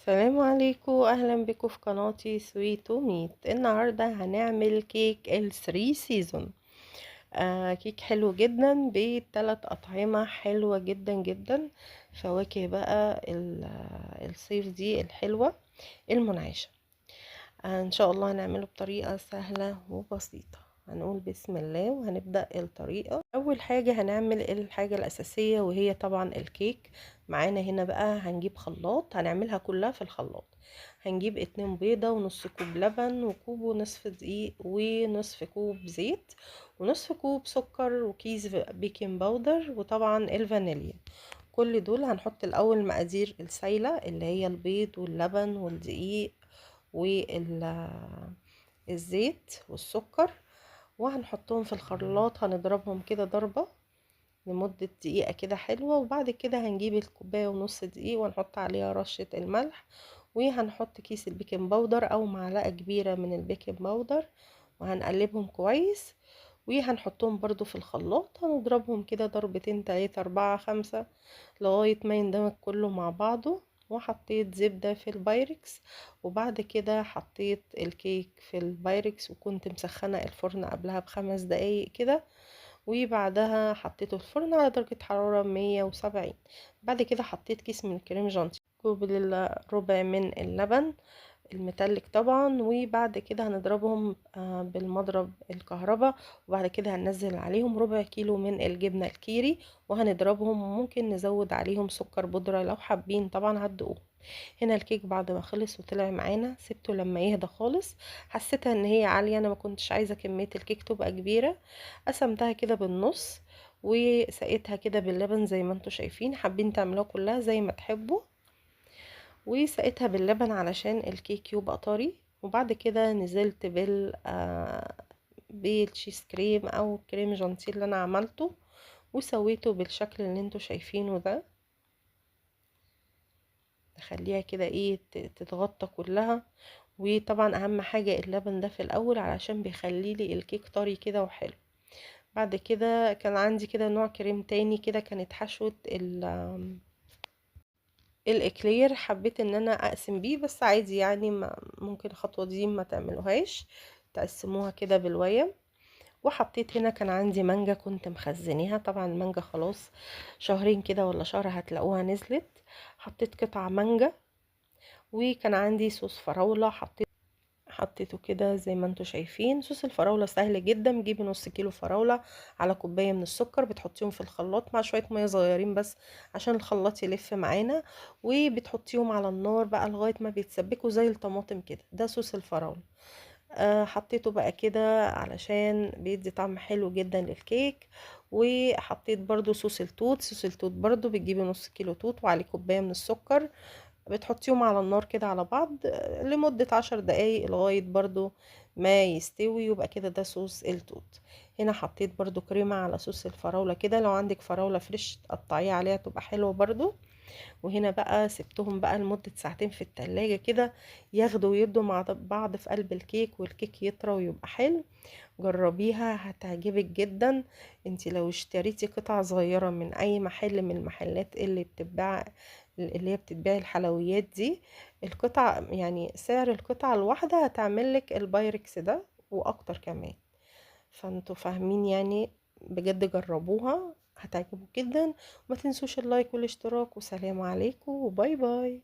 السلام عليكم، اهلا بكم في قناتي سويت وميت. النهارده هنعمل كيك الثري سيزون. كيك حلو جدا بثلاث اطعمه حلوه جدا جدا. فواكه بقى الصيف دي الحلوه المنعشه. ان شاء الله هنعمله بطريقه سهله وبسيطه. هنقول بسم الله وهنبدأ الطريقة. أول حاجة هنعمل الحاجة الأساسية وهي طبعا الكيك. معانا هنا بقى هنجيب خلاط، هنعملها كلها في الخلاط. هنجيب 2 بيضة ونص كوب لبن وكوب ونصف دقيق ونصف كوب زيت ونصف كوب سكر وكيس بيكنج باودر وطبعا الفانيليا. كل دول هنحط الأول مقادير السايلة اللي هي البيض واللبن والدقيق والزيت والسكر، وهنحطهم في الخلاط. هنضربهم كده ضربة لمدة دقيقة كده حلوة، وبعد كده هنجيب الكوباية ونص دقيق ونحط عليها رشة الملح، وهنحط كيس البيكنج باودر او معلقة كبيرة من البيكنج باودر، وهنقلبهم كويس. وهنحطهم برضو في الخلاط، هنضربهم كده ضربتين 3 4 5 لغاية ما يندمج كله مع بعضه. وحطيت زبدة في البايركس، وبعد كده حطيت الكيك في البايركس، وكنت مسخنة الفرن قبلها ب5 دقايق كده. وبعدها حطيته الفرن على درجة حرارة 170. بعد كده حطيت كيس من الكريم جانتي، كوب الا ربع من اللبن المتلج طبعا. وبعد كده هنضربهم بالمضرب الكهرباء، وبعد كده هننزل عليهم ربع كيلو من الجبنة الكيري وهنضربهم، وممكن نزود عليهم سكر بودرة لو حابين، طبعا هتدوقوه. هنا الكيك بعد ما خلص وطلع معانا سبته لما يهدى خالص. حسيتها ان هي عالية، انا ما كنتش عايزة كمية الكيك تبقى كبيرة. قسمتها كده بالنص وسقيتها كده باللبن زي ما انتوا شايفين. حابين تعملوها كلها زي ما تحبوا. وسقيتها باللبن علشان الكيك يبقى طري. وبعد كده نزلت بالتشيز كريم او كريم جانتيه اللي انا عملته، وسويته بالشكل اللي انتوا شايفينه ده. نخليها كده ايه تتغطى كلها. وطبعا اهم حاجة اللبن ده في الاول علشان بيخلي لي الكيك طري كده وحلو. بعد كده كان عندي كده نوع كريم تاني كده، كانت حشوة الاكلير. حبيت ان انا اقسم بيه، بس عادي يعني ممكن الخطوة دي ما تعملوهاش، تقسموها كده بالويم. وحطيت هنا كان عندي مانجا كنت مخزنيها، طبعا المانجا خلاص شهرين كده ولا شهر هتلاقوها نزلت. حطيت قطع مانجا. وكان عندي صوص فراولة حطيته كده زي ما انتوا شايفين. صوص الفراولة سهل جدا، بتجيبي نص كيلو فراولة على كوباية من السكر، بتحطيهم في الخلاط مع شوية مية صغيرين بس عشان الخلاط يلف معانا، وبتحطيهم على النار بقى لغاية ما بيتسبكوا زي الطماطم كده. ده صوص الفراولة. حطيته بقى كده علشان بيدي طعم حلو جدا للكيك. وحطيت برضو صوص التوت. صوص التوت برضو بتجيبي نص كيلو توت وعليه كوباية من السكر، بتحطيهم على النار كده على بعض لمدة 10 دقايق لغاية برضو ما يستوي، يبقى كده ده صوص التوت. هنا حطيت برضو كريمة على صوص الفراولة كده، لو عندك فراولة فريش تقطعيها عليها تبقى حلوة برضو. وهنا بقى سبتهم بقى لمدة ساعتين في التلاجة كده، ياخدوا ويدوا مع بعض في قلب الكيك، والكيك يطرى ويبقى حلو. جربيها هتعجبك جدا. انتي لو اشتريتي قطع صغيرة من اي محل من المحلات اللي هي بتتباع الحلويات دي، القطع يعني سعر القطعة الواحدة هتعملك البايركس ده واكتر كمان. فانتوا فاهمين يعني. بجد جربوها هتعجبوا جدا. وما تنسوش اللايك والاشتراك، وسلام عليكم وباي باي.